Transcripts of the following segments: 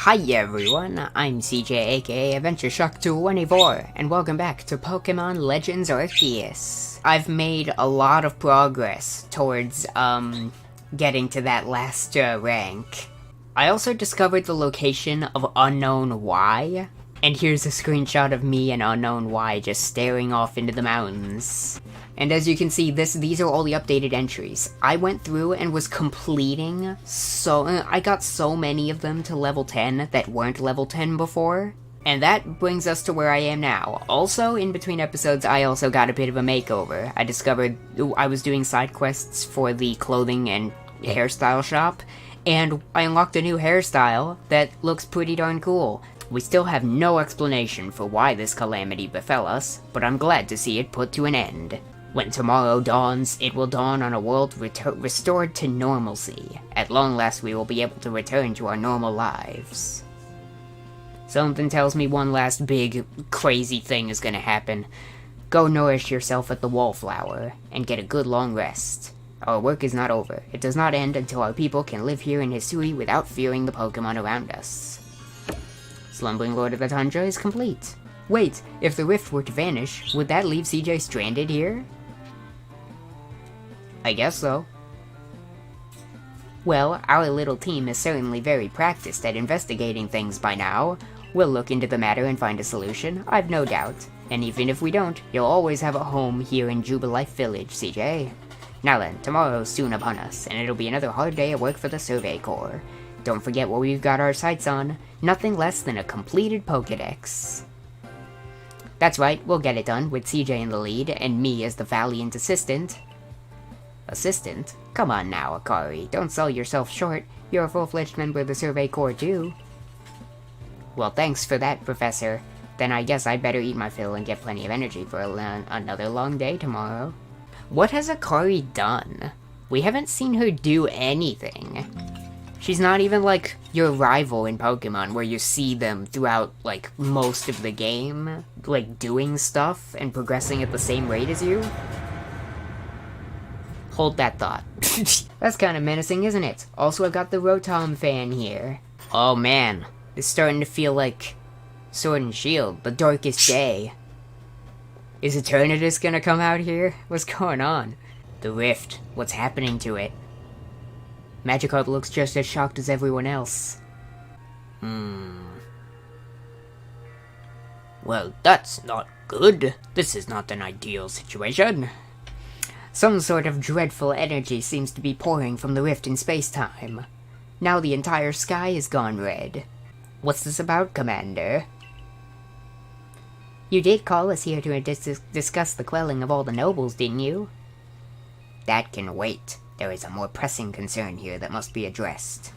Hi everyone, I'm CJ aka Adventureshock 24, and welcome back to Pokémon Legends Arceus. I've made a lot of progress towards, getting to that last, rank. I also discovered the location of Unknown Y, and here's a screenshot of me and Unknown Y just staring off into the mountains. And as you can see, these are all the updated entries. I went through and was completing I got so many of them to level 10 that weren't level 10 before. And that brings us to where I am now. Also, in between episodes, I also got a bit of a makeover. I discovered I was doing side quests for the clothing and hairstyle shop, and I unlocked a new hairstyle that looks pretty darn cool. We still have no explanation for why this calamity befell us, but I'm glad to see it put to an end. When tomorrow dawns, it will dawn on a world restored to normalcy. At long last, we will be able to return to our normal lives. Something tells me one last big, crazy thing is gonna happen. Go nourish yourself at the wallflower, and get a good long rest. Our work is not over. It does not end until our people can live here in Hisui without fearing the Pokemon around us. Slumbering Lord of the Tundra is complete. Wait, if the rift were to vanish, would that leave CJ stranded here? I guess so. Well, our little team is certainly very practiced at investigating things by now. We'll look into the matter and find a solution, I've no doubt. And even if we don't, you'll always have a home here in Jubilife Village, CJ. Now then, tomorrow's soon upon us, and it'll be another hard day at work for the Survey Corps. Don't forget what we've got our sights on. Nothing less than a completed Pokédex. That's right, we'll get it done, with CJ in the lead, and me as the valiant assistant. Assistant? Come on now, Akari, don't sell yourself short. You're a full-fledged member of the Survey Corps too. Well, thanks for that, Professor. Then I guess I'd better eat my fill and get plenty of energy for another long day tomorrow. What has Akari done? We haven't seen her do anything. She's not even, like, your rival in Pokemon, where you see them throughout, like, most of the game, like, doing stuff and progressing at the same rate as you. Hold that thought. That's kind of menacing, isn't it? Also, I've got the Rotom fan here. Oh man, it's starting to feel like Sword and Shield, the darkest day. Is Eternatus gonna come out here? What's going on? The Rift, what's happening to it? Magikarp looks just as shocked as everyone else. Well, that's not good. This is not an ideal situation. Some sort of dreadful energy seems to be pouring from the rift in space-time. Now the entire sky is gone red. What's this about, Commander? You did call us here to discuss the quelling of all the nobles, didn't you? That can wait. There is a more pressing concern here that must be addressed.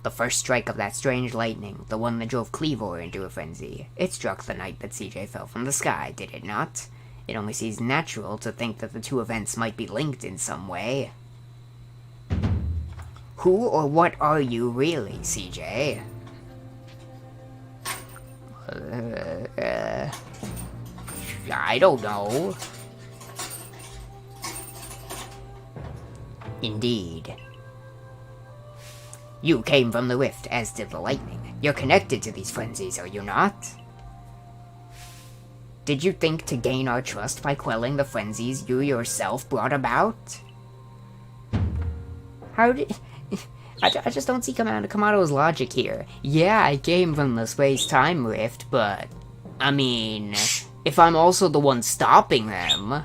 The first strike of that strange lightning, the one that drove Cleavor into a frenzy, it struck the night that CJ fell from the sky, did it not? It only seems natural to think that the two events might be linked in some way. Who or what are you really, CJ? I don't know. Indeed. You came from the rift, as did the lightning. You're connected to these frenzies, are you not? Did you think to gain our trust by quelling the frenzies you yourself brought about? How did... I just don't see Kamado's logic here. Yeah, I came from the space-time rift, but... I mean... if I'm also the one stopping them...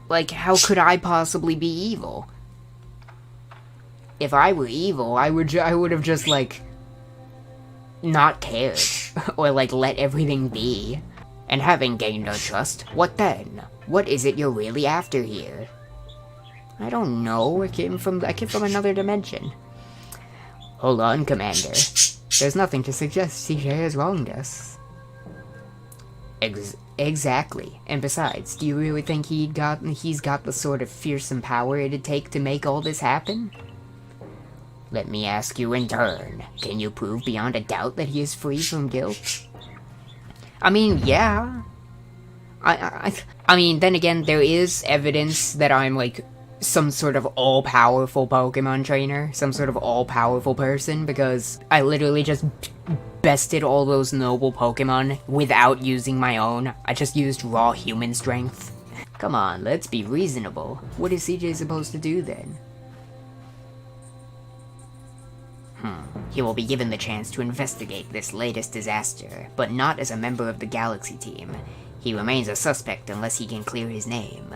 like, how could I possibly be evil? If I were evil, I would have just, like... not cared. Or, like, let everything be. And having gained our trust, what then? What is it you're really after here? I don't know. I came from another dimension. Hold on, Commander. There's nothing to suggest CJ has wronged us. Exactly. And besides, do you really think he's got the sort of fearsome power it'd take to make all this happen? Let me ask you in turn, can you prove beyond a doubt that he is free from guilt? I mean, yeah. I mean, then again, there is evidence that I'm, like, some sort of all-powerful Pokemon trainer, some sort of all-powerful person, because I literally just bested all those noble Pokemon without using my own. I just used raw human strength. Come on, let's be reasonable. What is CJ supposed to do then? He will be given the chance to investigate this latest disaster, but not as a member of the Galaxy team. He remains a suspect unless he can clear his name.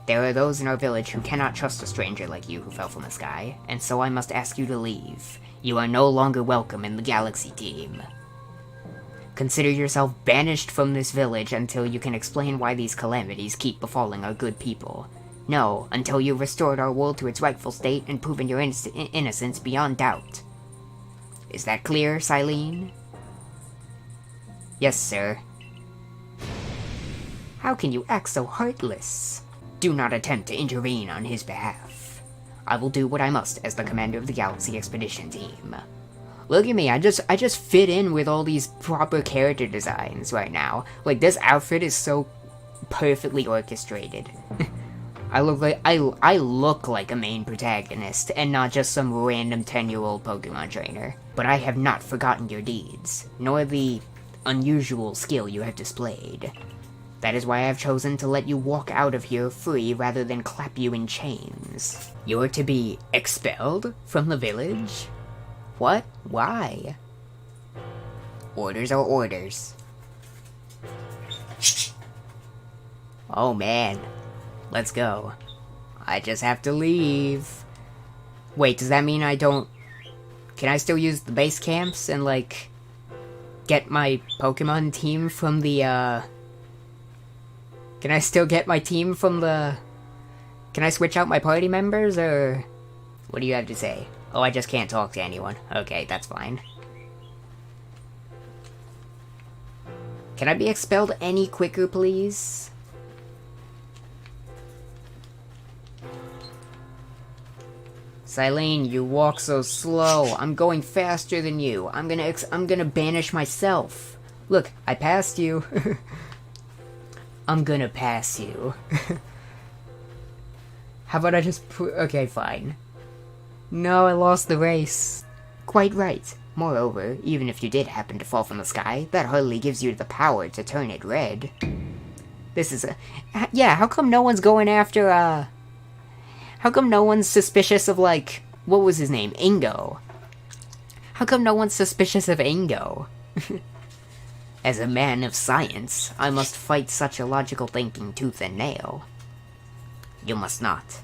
There are those in our village who cannot trust a stranger like you who fell from the sky, and so I must ask you to leave. You are no longer welcome in the Galaxy team. Consider yourself banished from this village until you can explain why these calamities keep befalling our good people. No, until you've restored our world to its rightful state and proven your innocence beyond doubt. Is that clear, Silene? Yes, sir. How can you act so heartless? Do not attempt to intervene on his behalf. I will do what I must as the commander of the Galaxy Expedition Team. Look at me, I just fit in with all these proper character designs right now. Like, this outfit is so perfectly orchestrated. I look like a main protagonist, and not just some random 10-year-old Pokemon trainer. But I have not forgotten your deeds, nor the unusual skill you have displayed. That is why I have chosen to let you walk out of here free rather than clap you in chains. You're to be expelled from the village? What? Why? Orders are orders. Oh man. Let's go. I just have to leave. Wait, does that mean I don't... Can I still use the base camps and, like, get my Pokemon team from the, Can I still get my team from the... Can I switch out my party members, or... What do you have to say? Oh, I just can't talk to anyone. Okay, that's fine. Can I be expelled any quicker, please? Silene, you walk so slow. I'm going faster than you. I'm gonna banish myself. Look, I passed you. I'm gonna pass you. How about I just okay, fine. No, I lost the race. Quite right. Moreover, even if you did happen to fall from the sky, that hardly gives you the power to turn it red. This is a... Yeah, how come no one's going after, How come no one's suspicious of, like... What was his name? Ingo. How come no one's suspicious of Ingo? As a man of science, I must fight such illogical thinking tooth and nail. You must not.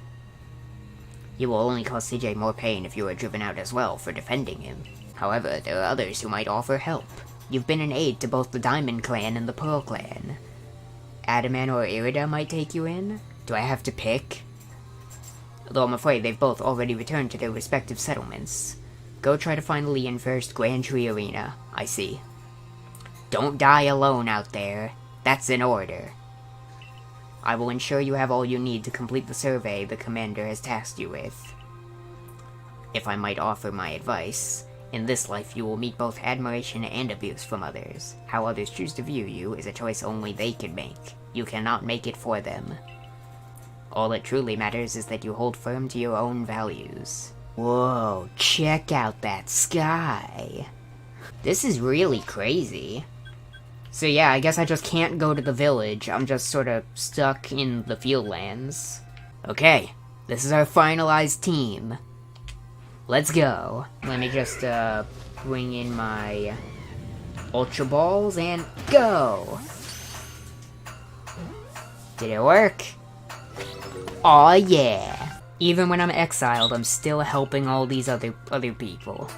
You will only cause CJ more pain if you are driven out as well for defending him. However, there are others who might offer help. You've been an aid to both the Diamond Clan and the Pearl Clan. Adaman or Irida might take you in? Do I have to pick? Though I'm afraid they've both already returned to their respective settlements. Go try to find Leon first, Grand Tree Arena. I see. Don't die alone out there. That's an order. I will ensure you have all you need to complete the survey the commander has tasked you with. If I might offer my advice, in this life you will meet both admiration and abuse from others. How others choose to view you is a choice only they can make. You cannot make it for them. All that truly matters is that you hold firm to your own values. Whoa, check out that sky. This is really crazy. So yeah, I guess I just can't go to the village. I'm just sort of stuck in the field lands. Okay, this is our finalized team. Let's go. Let me just bring in my Ultra Balls and go! Did it work? Aw yeah! Even when I'm exiled, I'm still helping all these other people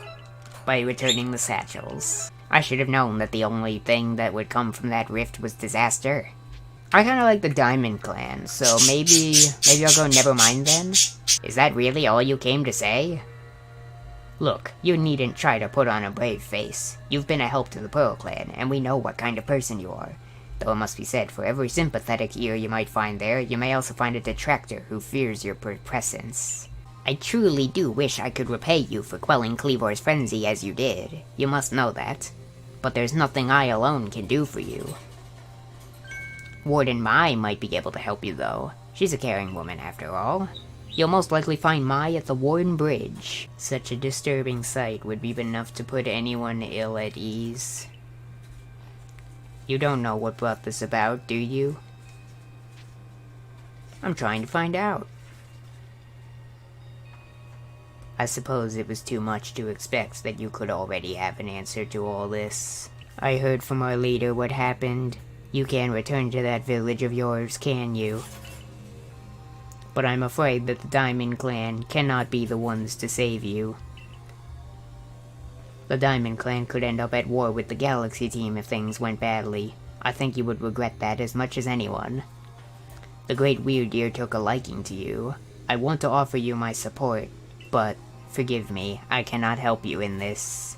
by returning the satchels. I should have known that the only thing that would come from that rift was disaster. I kinda like the Diamond Clan, so maybe I'll go never mind then? Is that really all you came to say? Look, you needn't try to put on a brave face. You've been a help to the Pearl Clan, and we know what kind of person you are. Though it must be said, for every sympathetic ear you might find there, you may also find a detractor who fears your presence. I truly do wish I could repay you for quelling Kleavor's frenzy as you did. You must know that. But there's nothing I alone can do for you. Warden Mai might be able to help you though. She's a caring woman, after all. You'll most likely find Mai at the Warden Bridge. Such a disturbing sight would be enough to put anyone ill at ease. You don't know what brought this about, do you? I'm trying to find out. I suppose it was too much to expect that you could already have an answer to all this. I heard from our leader what happened. You can't return to that village of yours, can you? But I'm afraid that the Diamond Clan cannot be the ones to save you. The Diamond Clan could end up at war with the Galaxy team if things went badly. I think you would regret that as much as anyone. The Great Weirdeer took a liking to you. I want to offer you my support, but forgive me, I cannot help you in this.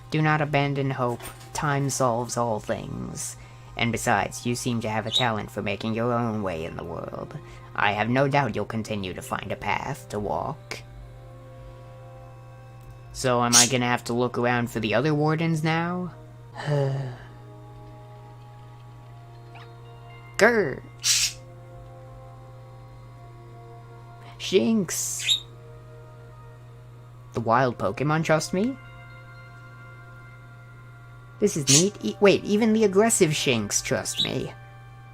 Do not abandon hope. Time solves all things. And besides, you seem to have a talent for making your own way in the world. I have no doubt you'll continue to find a path to walk. So am I gonna have to look around for the other wardens now? Grr! Shinx! The wild Pokemon trust me? This is neat. Wait, even the aggressive Shinx trust me.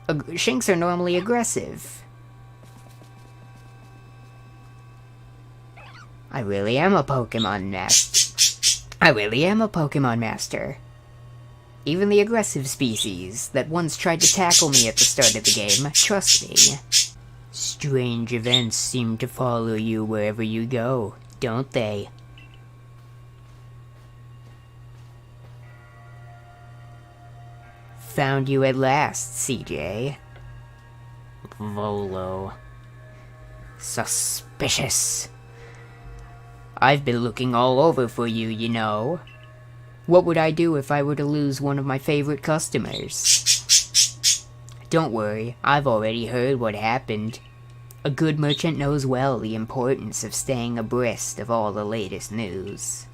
Shinx are normally aggressive. I really am a Pokemon master. Even the aggressive species that once tried to tackle me at the start of the game trust me. Strange events seem to follow you wherever you go, don't they? Found you at last, CJ. Volo. Suspicious. I've been looking all over for you, you know. What would I do if I were to lose one of my favorite customers? Don't worry, I've already heard what happened. A good merchant knows well the importance of staying abreast of all the latest news.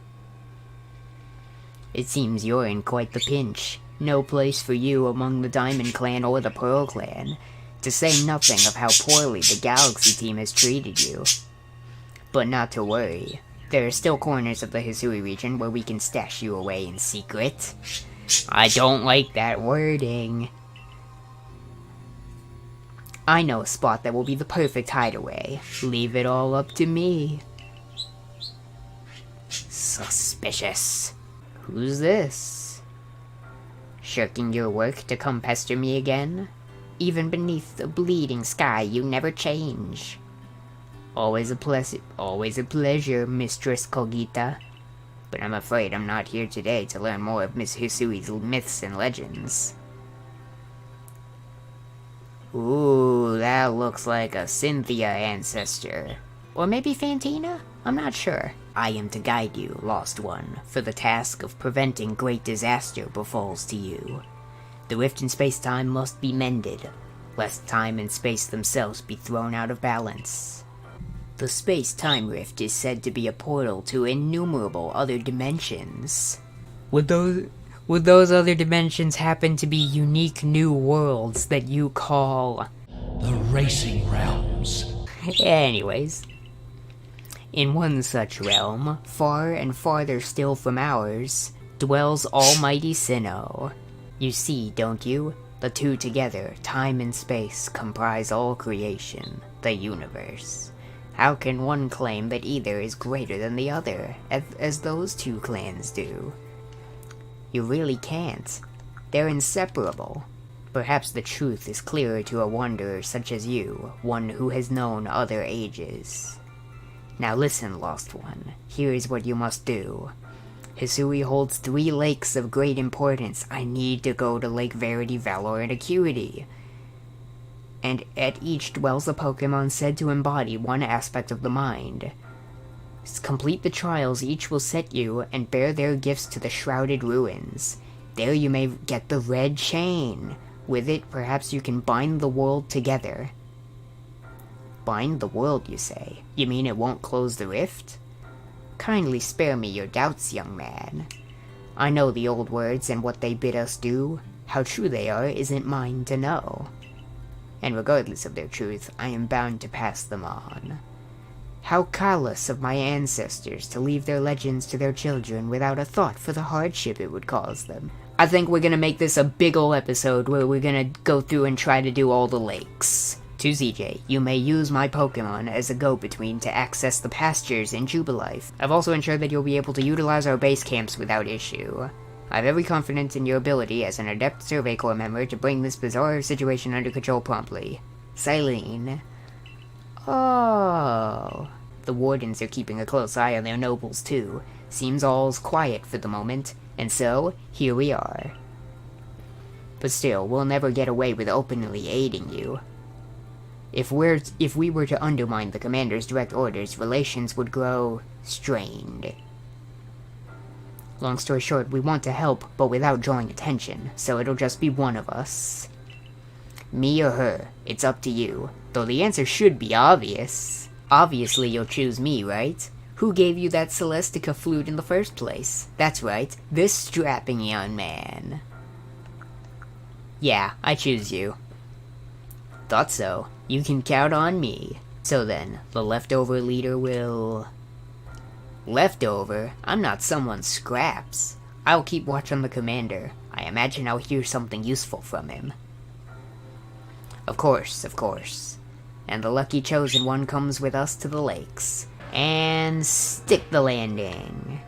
It seems you're in quite the pinch. No place for you among the Diamond Clan or the Pearl Clan, to say nothing of how poorly the Galaxy team has treated you. But not to worry. There are still corners of the Hisui region where we can stash you away in secret. I don't like that wording. I know a spot that will be the perfect hideaway. Leave it all up to me. Suspicious. Who's this? Shirking your work to come pester me again? Even beneath the bleeding sky, you never change. Always a pleasure, Mistress Kogita. But I'm afraid I'm not here today to learn more of Miss Hisui's myths and legends. Ooh, that looks like a Cynthia ancestor. Or maybe Fantina? I'm not sure. I am to guide you, Lost One, for the task of preventing great disaster befalls to you. The rift in space-time must be mended, lest time and space themselves be thrown out of balance. The space-time rift is said to be a portal to innumerable other dimensions. Would those other dimensions happen to be unique new worlds that you call... the Racing Realms? Anyways. In one such realm, far and farther still from ours, dwells almighty Sinnoh. You see, don't you? The two together, time and space, comprise all creation, the universe. How can one claim that either is greater than the other, as those two clans do? You really can't. They're inseparable. Perhaps the truth is clearer to a wanderer such as you, one who has known other ages. Now listen, Lost One. Here is what you must do. Hisui holds 3 lakes of great importance. I need to go to Lake Verity, Valor, and Acuity. And at each dwells a Pokemon said to embody one aspect of the mind. Complete the trials each will set you, and bear their gifts to the Shrouded Ruins. There you may get the Red Chain. With it, perhaps you can bind the world together. Bind the world, you say? You mean it won't close the rift? Kindly spare me your doubts, young man. I know the old words and what they bid us do. How true they are isn't mine to know. and regardless of their truth, I am bound to pass them on. How callous of my ancestors to leave their legends to their children without a thought for the hardship it would cause them. I think we're gonna make this a big ol' episode where we're gonna go through and try to do all the lakes. To ZJ, you may use my Pokemon as a go-between to access the pastures in Jubilife. I've also ensured that you'll be able to utilize our base camps without issue. I have every confidence in your ability as an adept Survey Corps member to bring this bizarre situation under control promptly. Silene. Oh. The Wardens are keeping a close eye on their nobles too. Seems all's quiet for the moment, and so, here we are. But still, we'll never get away with openly aiding you. If we were to undermine the commander's direct orders, relations would grow strained. Long story short, we want to help, but without drawing attention, so it'll just be one of us. Me or her, it's up to you, though the answer should be obvious. Obviously you'll choose me, right? Who gave you that Celestica flute in the first place? That's right, this strapping young man. Yeah, I choose you. Thought so. You can count on me. So then, the leftover leader will... Leftover? I'm not someone's scraps. I'll keep watch on the commander. I imagine I'll hear something useful from him. Of course, of course. And the lucky chosen one comes with us to the lakes. And stick the landing.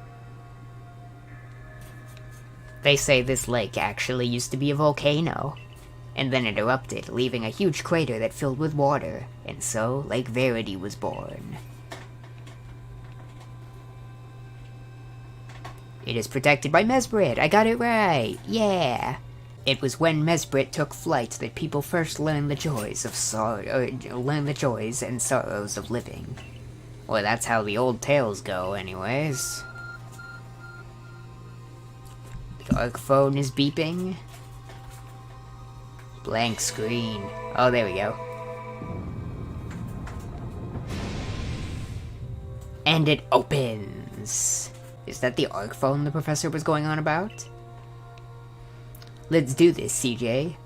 They say this lake actually used to be a volcano, and then it erupted, leaving a huge crater that filled with water, and so Lake Verity was born. It is protected by Mesbrit, I got it right, yeah! It was when Mesbrit took flight that people first learned the joys and sorrows of living. Well, that's how the old tales go, anyways. Dark phone is beeping. Blank screen. Oh, there we go. And it opens. Is that the arc phone the professor was going on about? Let's do this, CJ.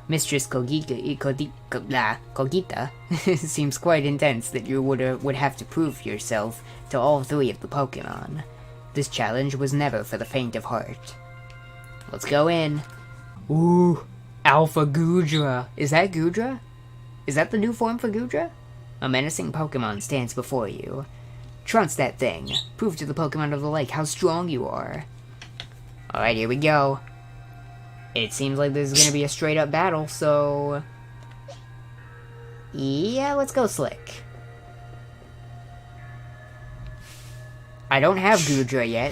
Mistress Kogita seems quite intense that you would have to prove yourself to all three of the Pokemon. This challenge was never for the faint of heart. Let's go in. Ooh, Alpha Goodra. Is that Goodra? Is that the new form for Goodra? A menacing Pokemon stands before you. Trounce that thing. Prove to the Pokemon of the lake how strong you are. Alright, here we go. It seems like this is gonna be a straight up battle, so... yeah, let's go Slick. I don't have Goodra yet.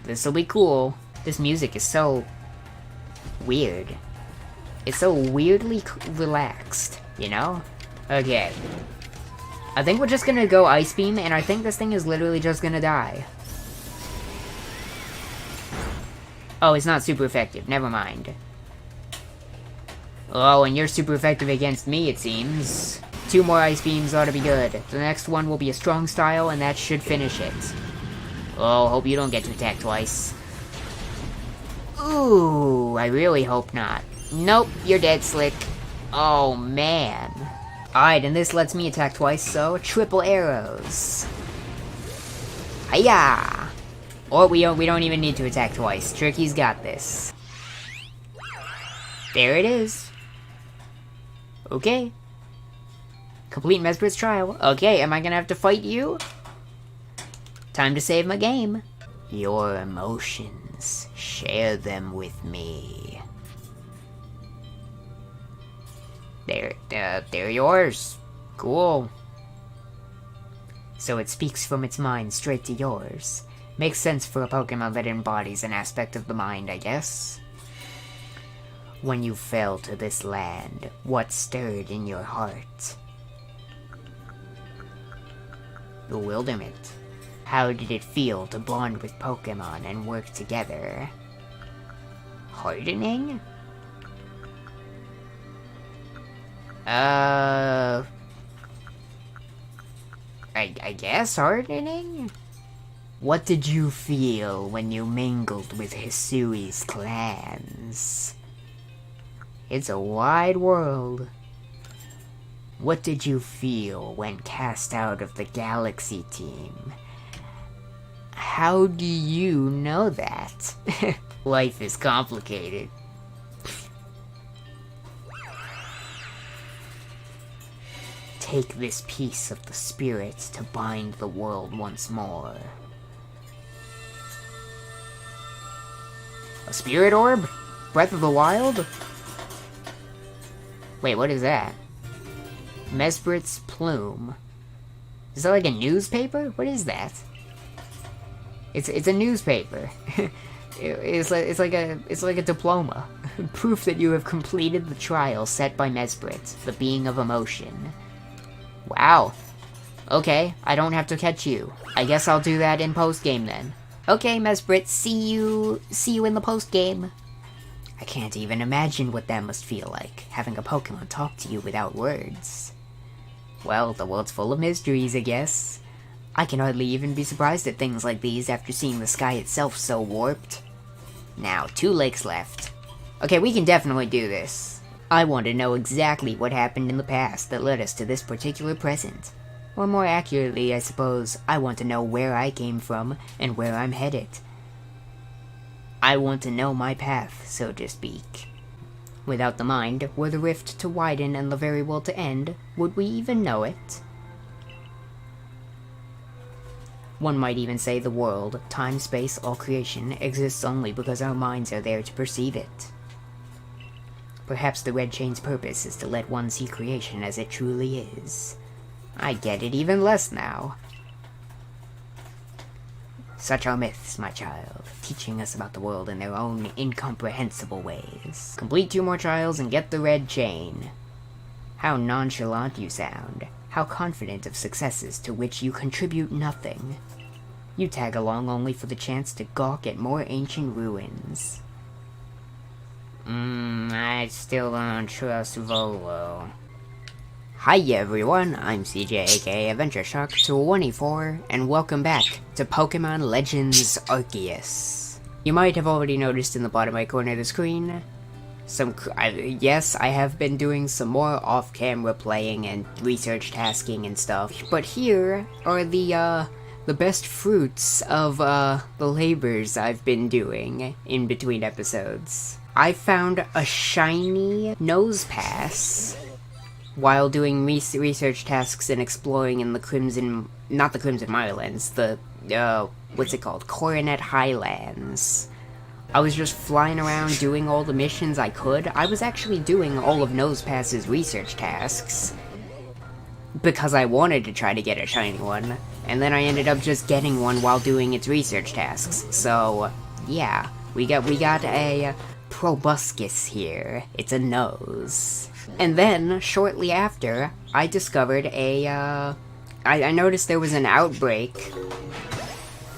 This'll be cool. This music is so... weird. It's so weirdly relaxed, you know? Okay. I think we're just gonna go Ice Beam, and I think this thing is literally just gonna die. Oh, it's not super effective. Never mind. Oh, and you're super effective against me, it seems. 2 more Ice Beams ought to be good. The next one will be a strong style, and that should finish it. Oh, hope you don't get to attack twice. Ooh, I really hope not. Nope, you're dead, Slick. Oh, man. Alright, and this lets me attack twice, so triple arrows. Hiya! Or we don't even need to attack twice. Tricky's got this. There it is. Okay. Complete Mesbrit's trial. Okay, am I gonna have to fight you? Time to save my game. Your emotions. Share them with me. They're yours. Cool. So it speaks from its mind straight to yours. Makes sense for a Pokemon that embodies an aspect of the mind, I guess. When you fell to this land, what stirred in your heart? Bewilderment. How did it feel to bond with Pokemon and work together? Hardening? I guess hardening? What did you feel when you mingled with Hisui's clans? It's a wide world. What did you feel when cast out of the Galaxy team? How do you know that? Life is complicated. Take this piece of the spirit to bind the world once more. A spirit orb? Breath of the Wild? Wait, what is that? Mesprit's plume. Is that like a newspaper? What is that? It's a newspaper. It's like a diploma. Proof that you have completed the trial set by Mesprit, the being of emotion. Wow. Okay, I don't have to catch you. I guess I'll do that in post-game then. Okay, Mesprit, see you in the post-game. I can't even imagine what that must feel like, having a Pokemon talk to you without words. Well, the world's full of mysteries, I guess. I can hardly even be surprised at things like these after seeing the sky itself so warped. Now, 2 lakes left. Okay, we can definitely do this. I want to know exactly what happened in the past that led us to this particular present. Or more accurately, I suppose, I want to know where I came from and where I'm headed. I want to know my path, so to speak. Without the mind, were the rift to widen and the very world to end, would we even know it? One might even say the world, time, space, all creation, exists only because our minds are there to perceive it. Perhaps the Red Chain's purpose is to let one see creation as it truly is. I get it even less now. Such are myths, my child, teaching us about the world in their own incomprehensible ways. Complete 2 more trials and get the Red Chain. How nonchalant you sound. How confident of successes to which you contribute nothing. You tag along only for the chance to gawk at more ancient ruins. I still don't trust Volo. Hi everyone, I'm CJ aka Adventureshock 24, and welcome back to Pokémon Legends Arceus. You might have already noticed in the bottom right corner of the screen, yes, I have been doing some more off-camera playing and research tasking and stuff, but here are the best fruits of the labors I've been doing in between episodes. I found a shiny nose pass while doing research tasks and exploring in the not the Crimson Mirelands, what's it called? Coronet Highlands. I was just flying around doing all the missions I could. I was actually doing all of Nosepass's research tasks because I wanted to try to get a shiny one, and then I ended up just getting one while doing its research tasks. So, yeah, we got a proboscis here. It's a nose. And then, shortly after, I discovered I noticed there was an outbreak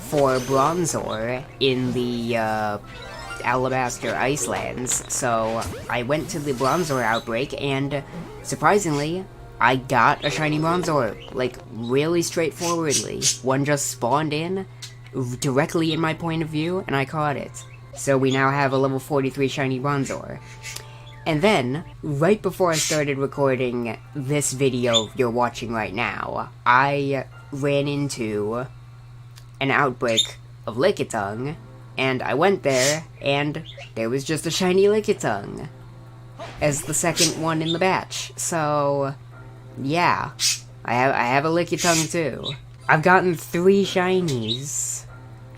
for Bronzor in the, Alabaster Icelands, so I went to the Bronzor outbreak, and, surprisingly, I got a shiny Bronzor, like, really straightforwardly. One just spawned in, directly in my point of view, and I caught it. So we now have a level 43 shiny Bronzor. And then, right before I started recording this video you're watching right now, I ran into an outbreak of Lickitung, and I went there, and there was just a shiny Lickitung as the second one in the batch. So, yeah, I have a Lickitung too. I've gotten 3 shinies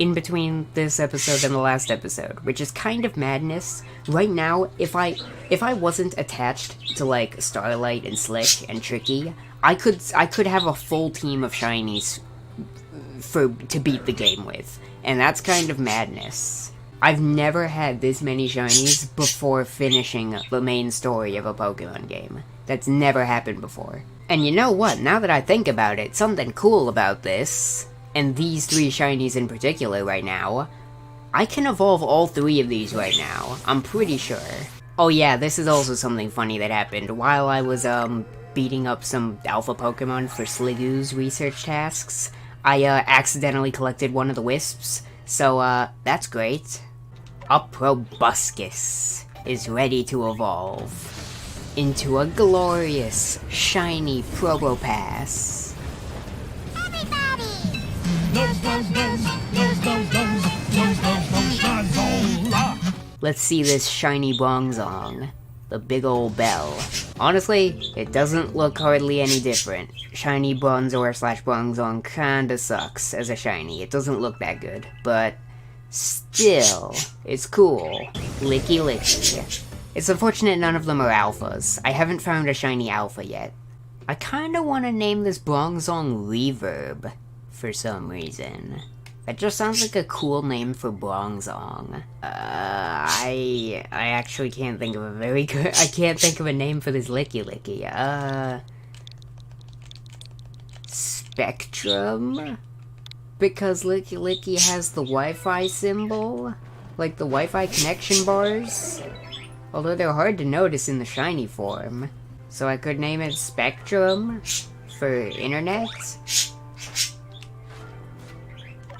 in between this episode and the last episode, which is kind of madness. Right now, if I wasn't attached to like Starlight and Slick and Tricky, I could have a full team of shinies to beat the game with, and that's kind of madness. I've never had this many shinies before finishing the main story of a Pokemon game. That's never happened before. And you know what? Now that I think about it, something cool about this, and these 3 shinies in particular right now, I can evolve all 3 of these right now, I'm pretty sure. Oh yeah, this is also something funny that happened. While I was, beating up some alpha Pokemon for Sligoo's research tasks, I, accidentally collected one of the wisps, so, that's great. A proboscis. is ready to evolve into a glorious, shiny Probopass. Let's see this shiny Bronzong. The big ol' bell. Honestly, it doesn't look hardly any different. Shiny Bronzor/Bronzong kinda sucks as a shiny. It doesn't look that good, but still, it's cool. Licky licky. It's unfortunate none of them are alphas. I haven't found a shiny alpha yet. I kinda wanna name this Bronzong Reverb for some reason. That just sounds like a cool name for Bronzong. I actually can't think of a very good... I can't think of a name for this Licky Licky. Spectrum? Because Licky Licky has the Wi-Fi symbol? Like the Wi-Fi connection bars? Although they're hard to notice in the shiny form. So I could name it Spectrum for internet?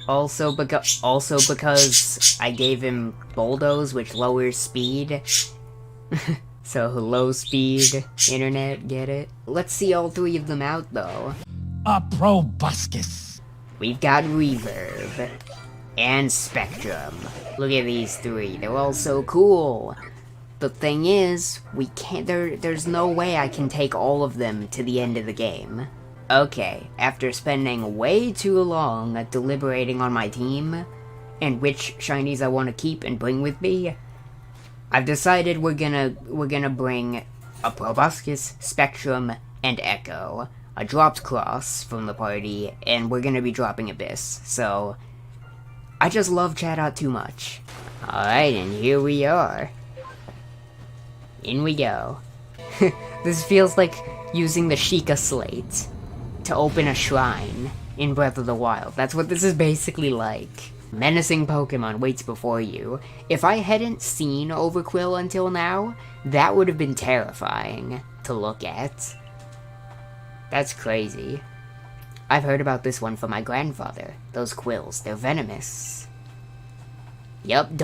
Also because I gave him Bulldoze, which lowers speed. So low speed internet, get it? Let's see all three of them out though. A proboscis. We've got Reverb and Spectrum. Look at these three, they're all so cool. The thing is, we can't, there's no way I can take all of them to the end of the game. Okay, after spending way too long deliberating on my team, and which shinies I want to keep and bring with me, I've decided we're gonna bring a Proboscis, Spectrum, and Echo. I dropped Cross from the party, and we're gonna be dropping Abyss, so I just love Chatot too much. Alright, and here we are. In we go. This feels like using the Sheikah Slate to open a shrine in Breath of the Wild. That's what this is basically like. Menacing Pokemon waits before you. If I hadn't seen Overquill until now, that would have been terrifying to look at. That's crazy. I've heard about this one from my grandfather. Those quills, they're venomous. Yep,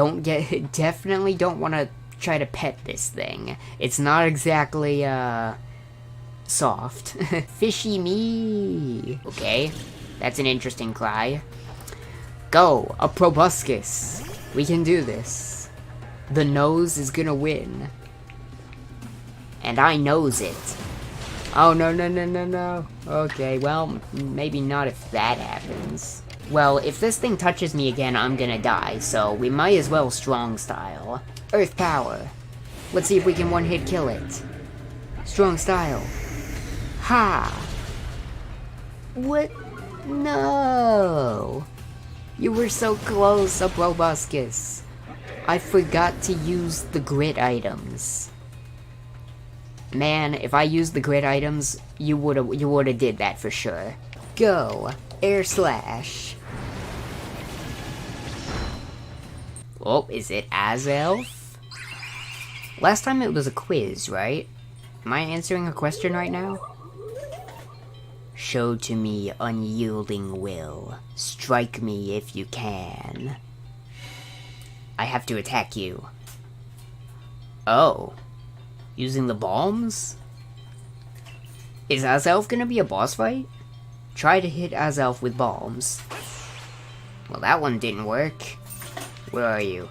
definitely don't want to try to pet this thing. It's not exactly, soft. Fishy me! Okay, that's an interesting cry. Go! A Proboscis! We can do this. The nose is gonna win. And I knows it. Oh, no. Okay, well, maybe not if that happens. Well, if this thing touches me again, I'm gonna die, so we might as well strong style. Earth power. Let's see if we can one-hit kill it. Strong style. Ha! What? No! You were so close, a Proboscis. I forgot to use the grit items. Man, if I used the grit items, you woulda did that for sure. Go! Air Slash. Oh, is it Azelf? Last time it was a quiz, right? Am I answering a question right now? Show to me unyielding will. Strike me if you can. I have to attack you. Oh. Using the bombs? Is Azelf gonna be a boss fight? Try to hit Azelf with bombs. Well, that one didn't work. Where are you?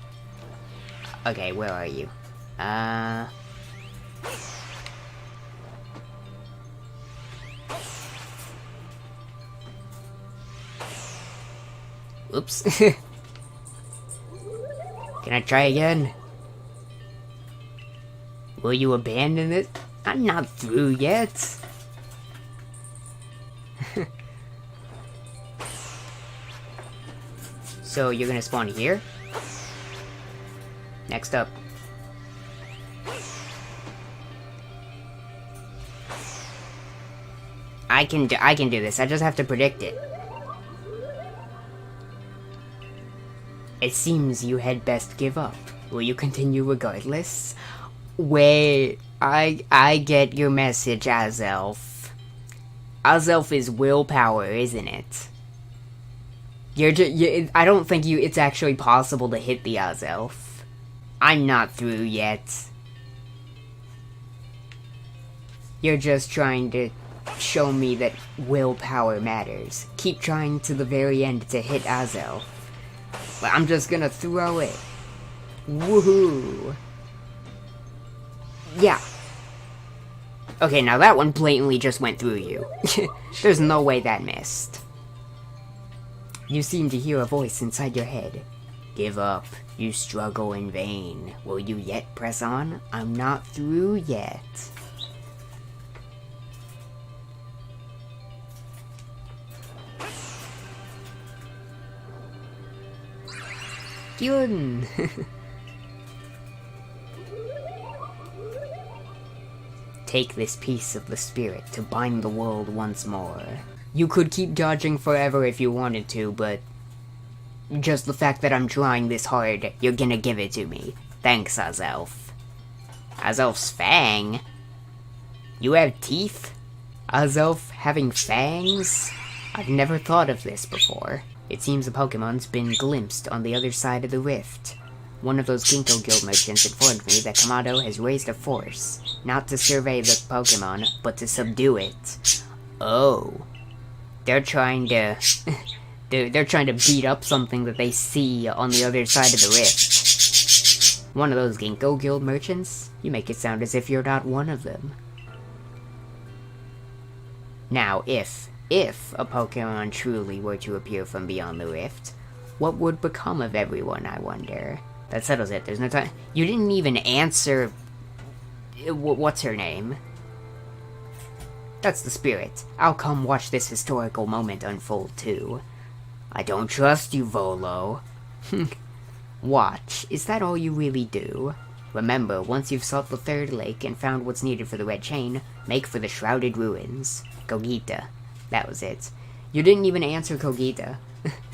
Okay, where are you? Oops. Can I try again? Will you abandon it? I'm not through yet. So you're gonna spawn here? Next up. I can do this. I just have to predict it. It seems you had best give up. Will you continue regardless? Wait, I get your message, Azelf. Azelf is willpower, isn't it? I don't think it's actually possible to hit the Azelf. I'm not through yet. You're just trying to show me that willpower matters. Keep trying to the very end to hit Azel. But I'm just gonna throw it. Woohoo! Yeah. Okay, now that one blatantly just went through you. There's no way that missed. You seem to hear a voice inside your head. Give up. You struggle in vain. Will you yet press on? I'm not through yet. Yun. Take this piece of the spirit to bind the world once more. You could keep dodging forever if you wanted to, but just the fact that I'm trying this hard, you're gonna give it to me. Thanks, Azelf. Azelf's fang? You have teeth? Azelf having fangs? I've never thought of this before. It seems a Pokemon's been glimpsed on the other side of the rift. One of those Ginkgo Guild merchants informed me that Kamado has raised a force, not to survey the Pokemon, but to subdue it. Oh. They're trying to... they're trying to beat up something that they see on the other side of the rift. One of those Ginkgo Guild merchants? You make it sound as if you're not one of them. Now, if a Pokemon truly were to appear from beyond the rift, what would become of everyone, I wonder? That settles it. There's no time. You didn't even answer... What's her name? That's the spirit. I'll come watch this historical moment unfold, too. I don't trust you, Volo. Watch. Is that all you really do? Remember, once you've sought the third lake and found what's needed for the red chain, make for the shrouded ruins. Gogeta. That was it. You didn't even answer Kogita.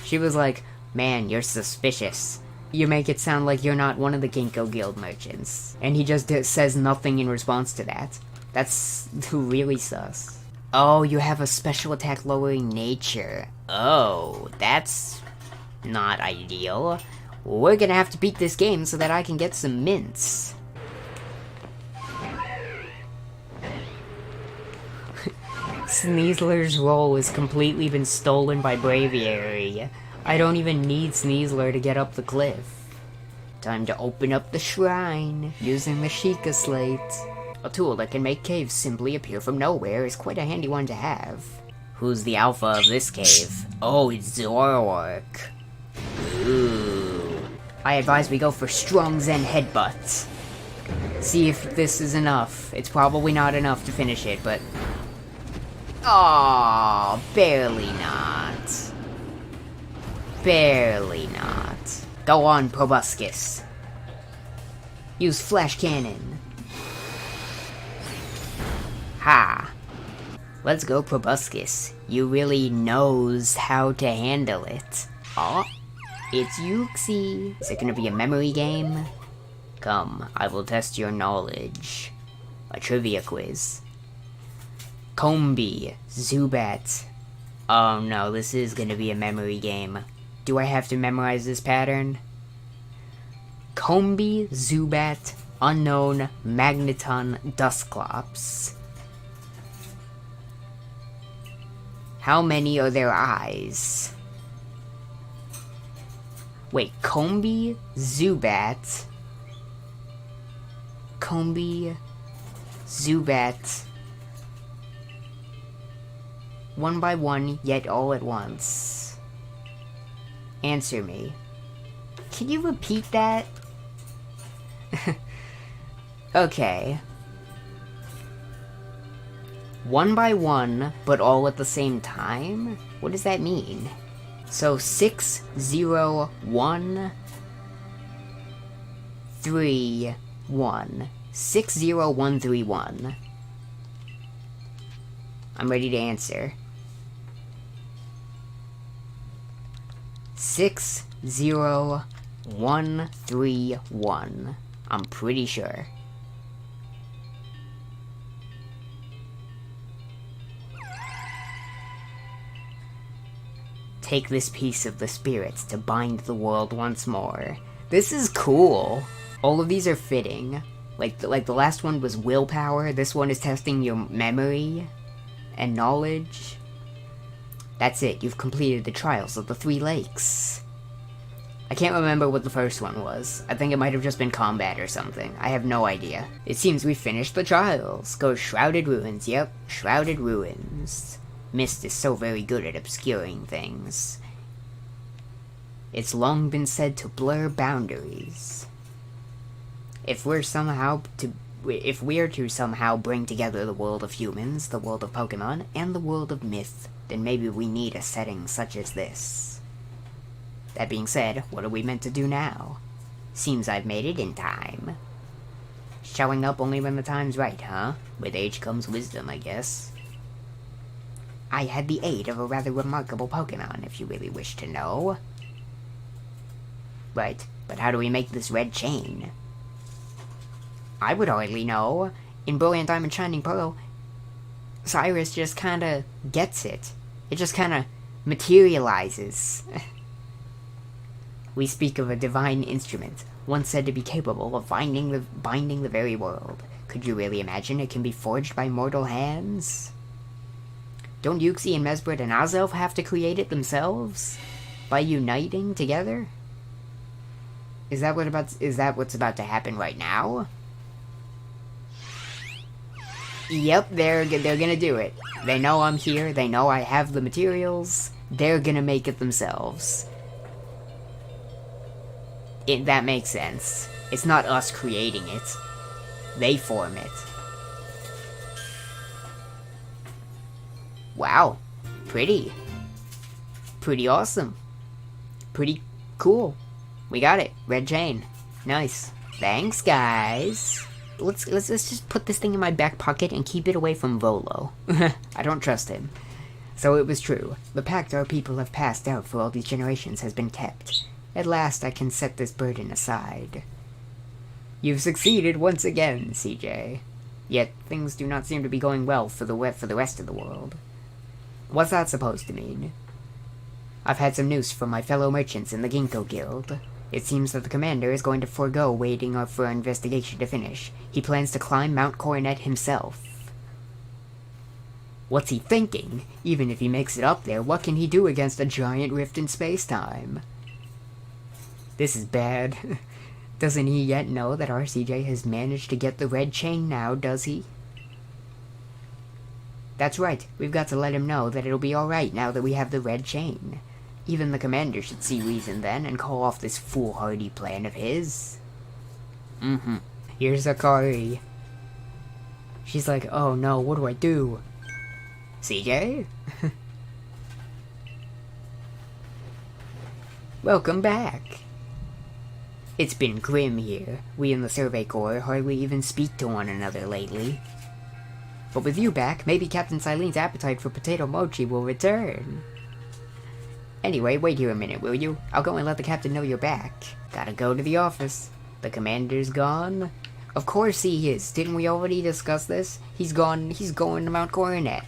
She was like, man, you're suspicious. You make it sound like you're not one of the Ginkgo Guild merchants. And he just says nothing in response to that. That's really sus. Oh, you have a special attack lowering nature. Oh, that's not ideal. We're gonna have to beat this game so that I can get some mints. Sneasler's role has completely been stolen by Braviary. I don't even need Sneasler to get up the cliff. Time to open up the shrine, using the Sheikah Slate. A tool that can make caves simply appear from nowhere is quite a handy one to have. Who's the alpha of this cave? Oh, it's Zoroark. Ooh. I advise we go for strong Zen headbutts. See if this is enough. It's probably not enough to finish it, but... Aww, barely not. Barely not. Go on, Proboscis. Use Flash Cannon. Ha. Let's go, Proboscis. You really knows how to handle it. Aw, it's Yuxi. Is it gonna be a memory game? Come, I will test your knowledge. A trivia quiz. Combi, Zubat. Oh no, this is gonna be a memory game. Do I have to memorize this pattern? Combi, Zubat, Unknown, Magneton, Dusclops. How many are their eyes? Wait, Combi, Zubat. Combi, Zubat. One by one, yet all at once. Answer me. Can you repeat that? Okay. One by one, but all at the same time? What does that mean? So 6, 0, 1, 3, 1. 6, 0, 1, 3, 1. I'm ready to answer. 6, 0, 1, 3, 1. I'm pretty sure. Take this piece of the spirits to bind the world once more. This is cool. All of these are fitting. Like the last one was willpower, this one is testing your memory and knowledge. That's it, you've completed the trials of the 3 lakes. I can't remember what the first one was. I think it might have just been combat or something. I have no idea. It seems we finished the trials. Go Shrouded Ruins, yep, Shrouded Ruins. Mist is so very good at obscuring things. It's long been said to blur boundaries. If we're to somehow bring together the world of humans, the world of Pokemon, and the world of myth, then maybe we need a setting such as this. That being said, what are we meant to do now? Seems I've made it in time. Showing up only when the time's right, huh? With age comes wisdom, I guess. I had the aid of a rather remarkable Pokemon, if you really wish to know. Right, but how do we make this red chain? I would hardly know. In Brilliant Diamond Shining Pearl, Cyrus just kinda gets it. It just kinda materializes. We speak of a divine instrument, once said to be capable of binding the very world. Could you really imagine it can be forged by mortal hands? Don't Yuxi and Mesbrit and Azelf have to create it themselves? By uniting together? Is that what's about to happen right now? Yep, they're gonna do it. They know I'm here, they know I have the materials, they're gonna make it themselves. That makes sense. It's not us creating it. They form it. Wow. Pretty. Pretty awesome. Pretty cool. We got it. Red chain. Nice. Thanks, guys. Let's just put this thing in my back pocket and keep it away from Volo. I don't trust him. So it was true. The pact our people have passed out for all these generations has been kept. At last I can set this burden aside. You've succeeded once again, CJ. Yet things do not seem to be going well for the rest of the world. What's that supposed to mean? I've had some news from my fellow merchants in the Ginkgo Guild. It seems that the commander is going to forego waiting for our investigation to finish. He plans to climb Mount Coronet himself. What's he thinking? Even if he makes it up there, what can he do against a giant rift in space-time? This is bad. Doesn't he yet know that RCJ has managed to get the red chain now, does he? That's right, we've got to let him know that it'll be alright now that we have the red chain. Even the commander should see reason then and call off this foolhardy plan of his. Here's Akari. She's like, oh no, what do I do? CJ? Welcome back. It's been grim here. We in the Survey Corps hardly even speak to one another lately. But with you back, maybe Captain Silene's appetite for potato mochi will return. Anyway, wait here a minute, will you? I'll go and let the captain know you're back. Gotta go to the office. The commander's gone? Of course he is. Didn't we already discuss this? He's going to Mount Coronet.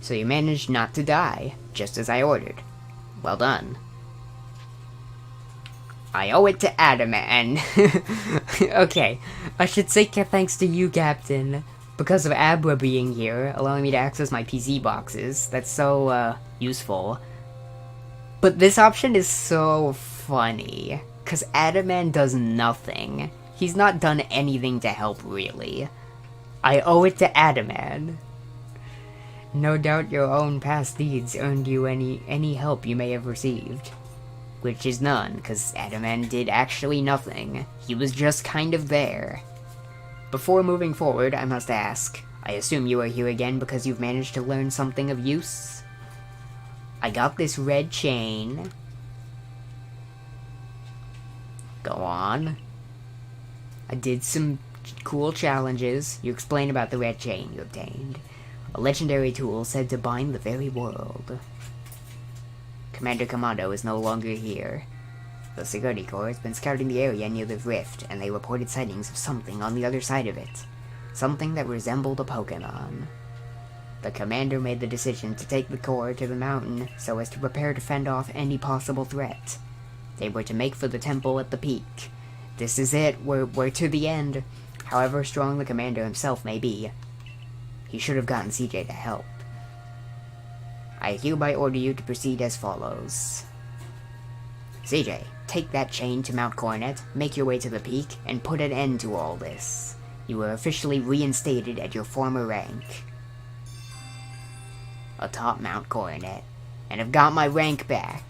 So you managed not to die, just as I ordered. Well done. I owe it to Adaman. Okay, I should say thanks to you, Captain. Because of Abra being here, allowing me to access my PC boxes. That's so, useful. But this option is so funny. Because Adaman does nothing. He's not done anything to help, really. I owe it to Adaman. No doubt your own past deeds earned you any help you may have received. Which is none, because Adaman did actually nothing. He was just kind of there. Before moving forward, I must ask. I assume you are here again because you've managed to learn something of use? I got this red chain. Go on. I did some cool challenges. You explain about the red chain you obtained. A legendary tool said to bind the very world. Commander Commando is no longer here. The Security Corps has been scouting the area near the rift, and they reported sightings of something on the other side of it. Something that resembled a Pokemon. The commander made the decision to take the Corps to the mountain so as to prepare to fend off any possible threat. They were to make for the temple at the peak. This is it. We're to the end. However strong the commander himself may be, he should have gotten CJ to help. I hereby order you to proceed as follows. CJ, take that chain to Mount Coronet, make your way to the peak, and put an end to all this. You are officially reinstated at your former rank atop Mount Coronet, and have got my rank back.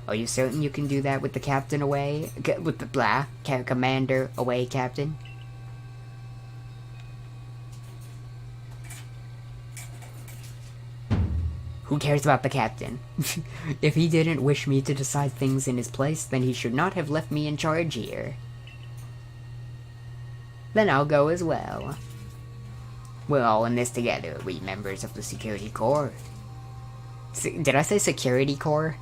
Are you certain you can do that with the captain away? With the commander away, Captain? Who cares about the captain? If he didn't wish me to decide things in his place, then he should not have left me in charge here. Then I'll go as well. We're all in this together, we members of the Security Corps. Did I say Security Corps?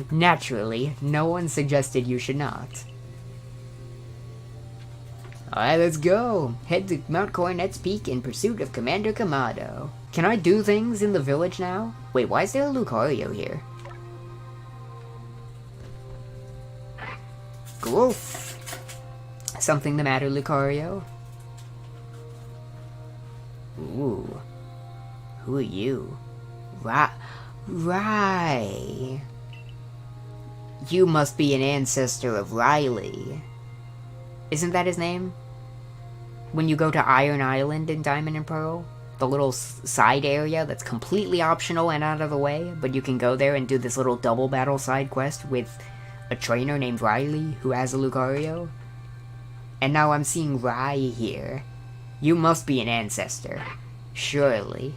Naturally, no one suggested you should not. Alright, let's go! Head to Mount Coronet's peak in pursuit of Commander Kamado. Can I do things in the village now? Wait, why is there a Lucario here? Goof! Something the matter, Lucario? Ooh. Who are you? Right. You must be an ancestor of Riley. Isn't that his name? When you go to Iron Island in Diamond and Pearl? The little side area that's completely optional and out of the way, but you can go there and do this little double battle side quest with a trainer named Riley who has a Lucario. And now I'm seeing Rai here. You must be an ancestor. Surely.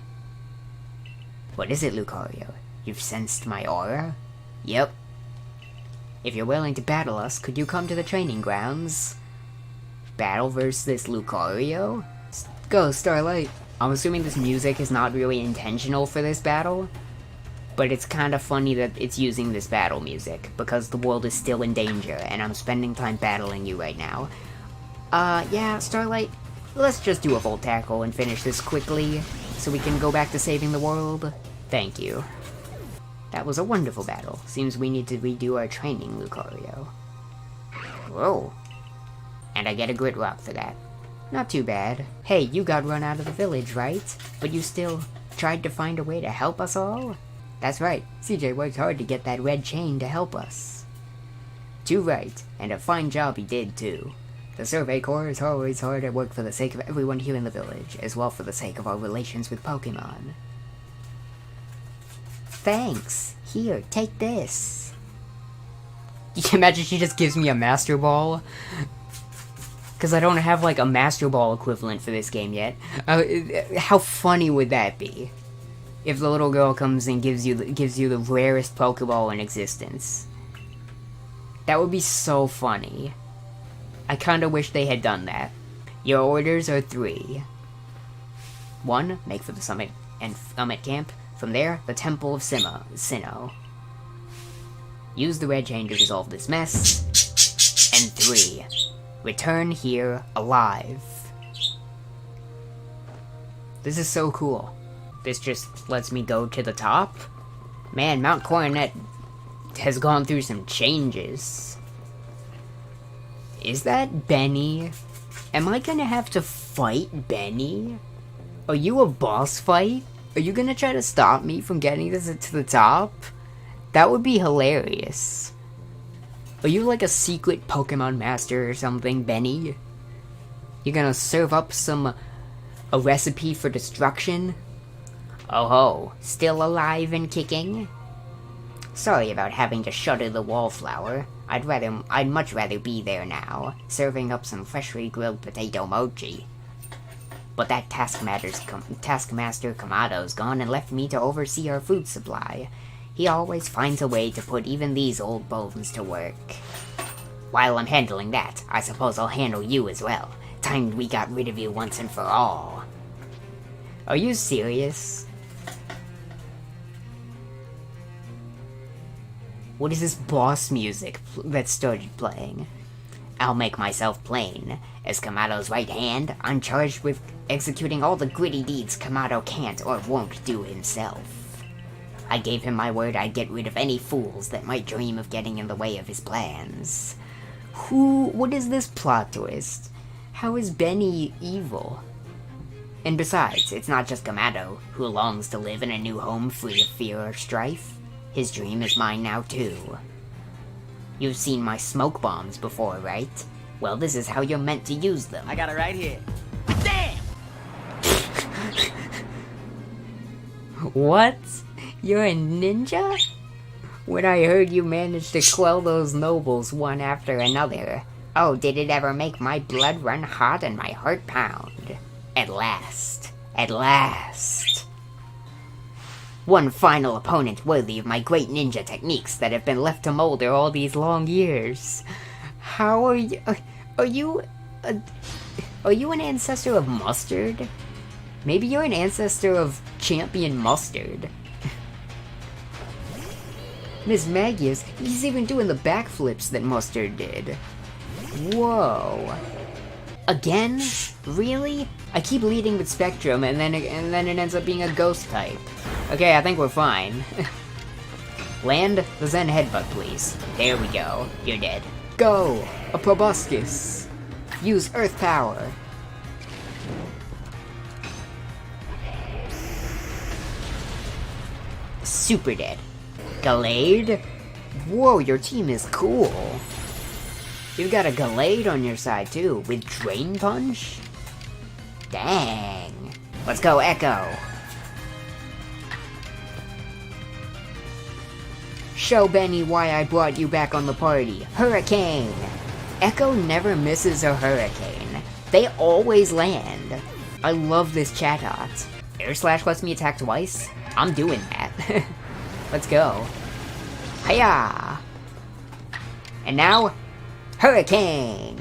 What is it, Lucario? You've sensed my aura? Yep. If you're willing to battle us, could you come to the training grounds? Battle versus this Lucario? Go, Starlight. I'm assuming this music is not really intentional for this battle, but it's kind of funny that it's using this battle music, because the world is still in danger, and I'm spending time battling you right now. Yeah, Starlight, let's just do a full tackle and finish this quickly, so we can go back to saving the world. Thank you. That was a wonderful battle. Seems we need to redo our training, Lucario. Whoa. And I get a grit rock for that. Not too bad. Hey, you got run out of the village, right? But you still tried to find a way to help us all? That's right, CJ worked hard to get that red chain to help us. Too right, and a fine job he did too. The Survey Corps is always hard at work for the sake of everyone here in the village, as well for the sake of our relations with Pokemon. Thanks! Here, take this! You can imagine she just gives me a Master Ball? Because I don't have, like, a Master Ball equivalent for this game yet. How funny would that be? If the little girl comes and gives you the rarest Pokeball in existence. That would be so funny. I kinda wish they had done that. Your orders are 3. 1, make for the summit camp. From there, the Temple of Sinnoh. Use the red chain to resolve this mess. And 3. Return here alive. This is so cool. This just lets me go to the top. Man, Mount Coronet has gone through some changes. Is that Benny? Am I gonna have to fight Benny? Are you a boss fight? Are you gonna try to stop me from getting this to the top? That would be hilarious. Are you like a secret Pokemon master or something, Benny? You're gonna serve up a recipe for destruction? Oh ho, still alive and kicking? Sorry about having to shutter the wallflower. I'd much rather be there now, serving up some freshly grilled potato mochi. But that Taskmaster Kamado's gone and left me to oversee our food supply. He always finds a way to put even these old bones to work. While I'm handling that, I suppose I'll handle you as well. Time we got rid of you once and for all. Are you serious? What is this boss music that started playing? I'll make myself plain. As Kamado's right hand, I'm charged with executing all the gritty deeds Kamado can't or won't do himself. I gave him my word I'd get rid of any fools that might dream of getting in the way of his plans. What is this plot twist? How is Benny evil? And besides, it's not just Kamado who longs to live in a new home free of fear or strife. His dream is mine now too. You've seen my smoke bombs before, right? Well, this is how you're meant to use them. I got it right here. Damn! What? You're a ninja? When I heard you managed to quell those nobles one after another, oh, did it ever make my blood run hot and my heart pound. At last. At last. One final opponent worthy of my great ninja techniques that have been left to molder all these long years. How are you... Are you an ancestor of Mustard? Maybe you're an ancestor of Champion Mustard. Miss Magius, he's even doing the backflips that Mustard did. Whoa. Again? Really? I keep leading with Spectrum and then it ends up being a ghost type. Okay, I think we're fine. Land the Zen headbutt, please. There we go. You're dead. Go! A proboscis. Use earth power. Super dead. Gallade? Whoa, your team is cool. You've got a Gallade on your side too, with Drain Punch? Dang. Let's go, Echo. Show Benny why I brought you back on the party. Hurricane! Echo never misses a hurricane. They always land. I love this Chatot. Air Slash lets me attack twice? I'm doing that. Let's go. Hiya! And now, Hurricane!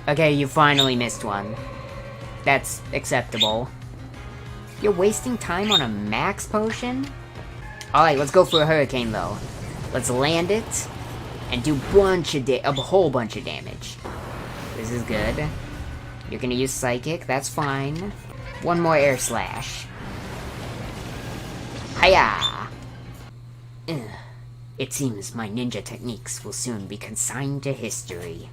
Okay, you finally missed one. That's acceptable. You're wasting time on a max potion? Alright, let's go for a Hurricane though. Let's land it, and do a whole bunch of damage. This is good. You're gonna use Psychic, that's fine. One more Air Slash. Hiya! Ugh. It seems my ninja techniques will soon be consigned to history.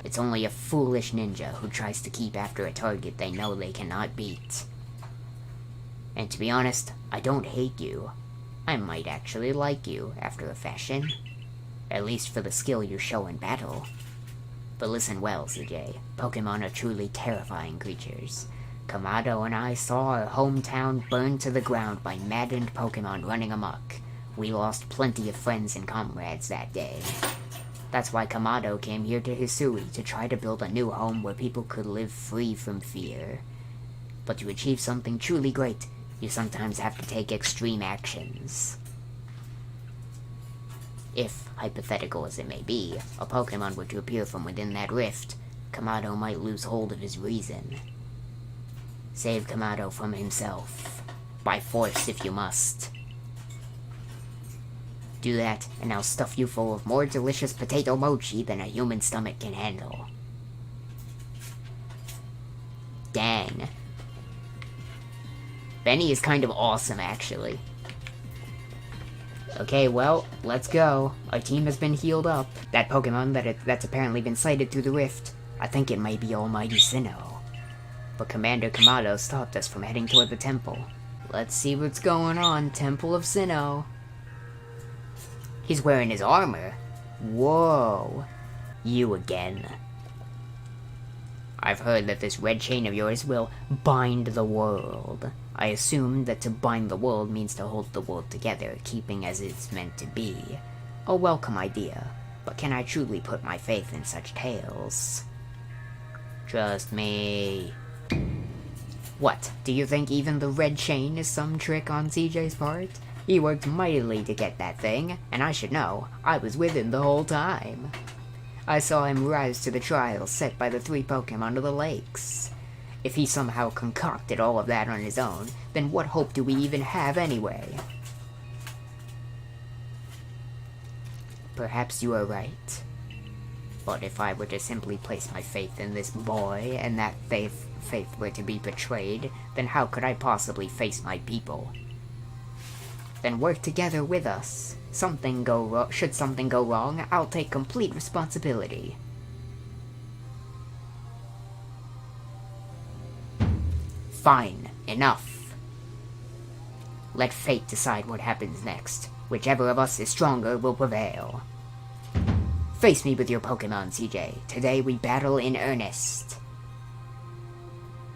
It's only a foolish ninja who tries to keep after a target they know they cannot beat. And to be honest, I don't hate you. I might actually like you, after a fashion. At least for the skill you show in battle. But listen well, CJ. Pokemon are truly terrifying creatures. Kamado and I saw our hometown burned to the ground by maddened Pokemon running amok. We lost plenty of friends and comrades that day. That's why Kamado came here to Hisui to try to build a new home where people could live free from fear. But to achieve something truly great, you sometimes have to take extreme actions. If, hypothetical as it may be, a Pokemon were to appear from within that rift, Kamado might lose hold of his reason. Save Kamado from himself. By force if you must. Do that, and I'll stuff you full of more delicious potato mochi than a human stomach can handle. Dang. Benny is kind of awesome, actually. Okay, well, let's go. Our team has been healed up. That Pokemon that's apparently been sighted through the rift, I think it might be Almighty Sinnoh. But Commander Kamado stopped us from heading toward the temple. Let's see what's going on, Temple of Sinnoh. He's wearing his armor. Whoa. You again. I've heard that this red chain of yours will bind the world. I assume that to bind the world means to hold the world together, keeping as it's meant to be. A welcome idea, but can I truly put my faith in such tales? Trust me. What, do you think even the red chain is some trick on CJ's part? He worked mightily to get that thing, and I should know, I was with him the whole time. I saw him rise to the trials set by the 3 Pokemon of the lakes. If he somehow concocted all of that on his own, then what hope do we even have anyway? Perhaps you are right. But if I were to simply place my faith in this boy, and that faith were to be betrayed, then how could I possibly face my people? then work together with us. Should something go wrong, I'll take complete responsibility. Fine, enough. Let fate decide what happens next. Whichever of us is stronger will prevail. Face me with your Pokemon, CJ. Today we battle in earnest.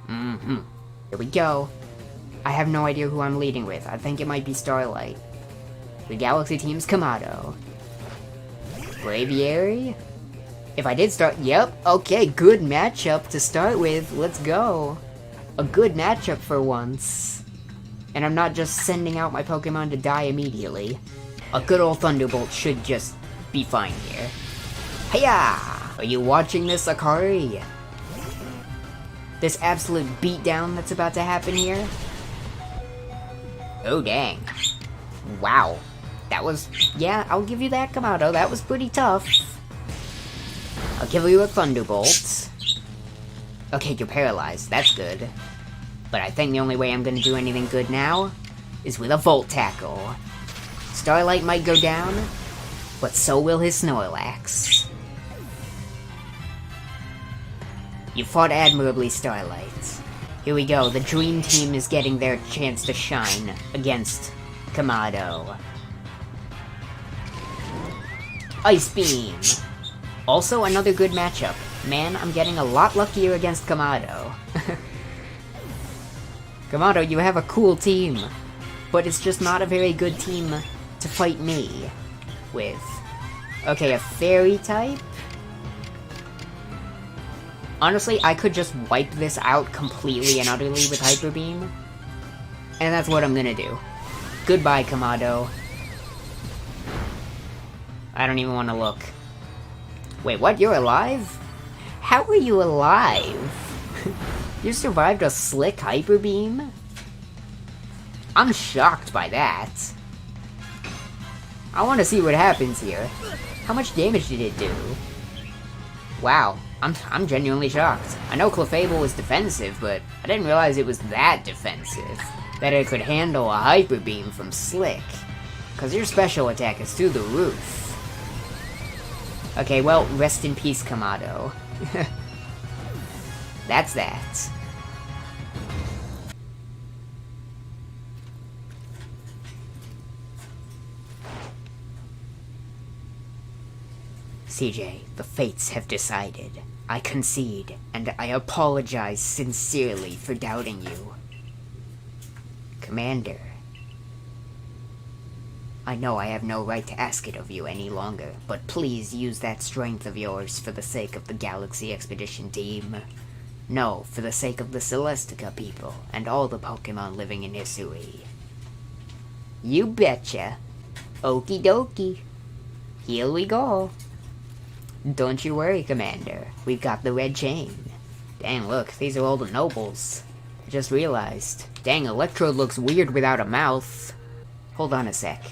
Here we go. I have no idea who I'm leading with. I think it might be Starlight. The Galaxy team's Kamado. Braviary? If I did start... Yep, okay, good matchup to start with. Let's go. A good matchup for once. And I'm not just sending out my Pokemon to die immediately. A good old Thunderbolt should just be fine here. Hiya! Are you watching this, Akari? This absolute beatdown that's about to happen here? Oh, dang. Wow. That was... Yeah, I'll give you that, Kamado. That was pretty tough. I'll give you a Thunderbolt. Okay, you're paralyzed. That's good. But I think the only way I'm gonna do anything good now is with a Volt Tackle. Starlight might go down, but so will his Snorlax. You fought admirably, Starlight. Here we go, the Dream Team is getting their chance to shine against Kamado. Ice Beam! Also another good matchup. Man, I'm getting a lot luckier against Kamado. Kamado, you have a cool team, but it's just not a very good team to fight me with. Okay, a Fairy type? Honestly, I could just wipe this out completely and utterly with Hyper Beam. And that's what I'm gonna do. Goodbye, Kamado. I don't even want to look. Wait, what? You're alive? How are you alive? You survived a slick Hyper Beam? I'm shocked by that. I want to see what happens here. How much damage did it do? Wow, I'm genuinely shocked. I know Clefable was defensive, but I didn't realize it was that defensive. That it could handle a Hyper Beam from Slick. Cause your special attack is through the roof. Okay, well, rest in peace, Kamado. That's that. CJ, the fates have decided. I concede, and I apologize sincerely for doubting you. Commander, I know I have no right to ask it of you any longer, but please use that strength of yours for the sake of the Galaxy Expedition team. No, for the sake of the Celestica people, and all the Pokemon living in Hisui. You betcha. Okie dokie. Here we go. Don't you worry, Commander. We've got the red chain. Dang, look, these are all the nobles. I just realized. Dang, Electrode looks weird without a mouth. Hold on a sec.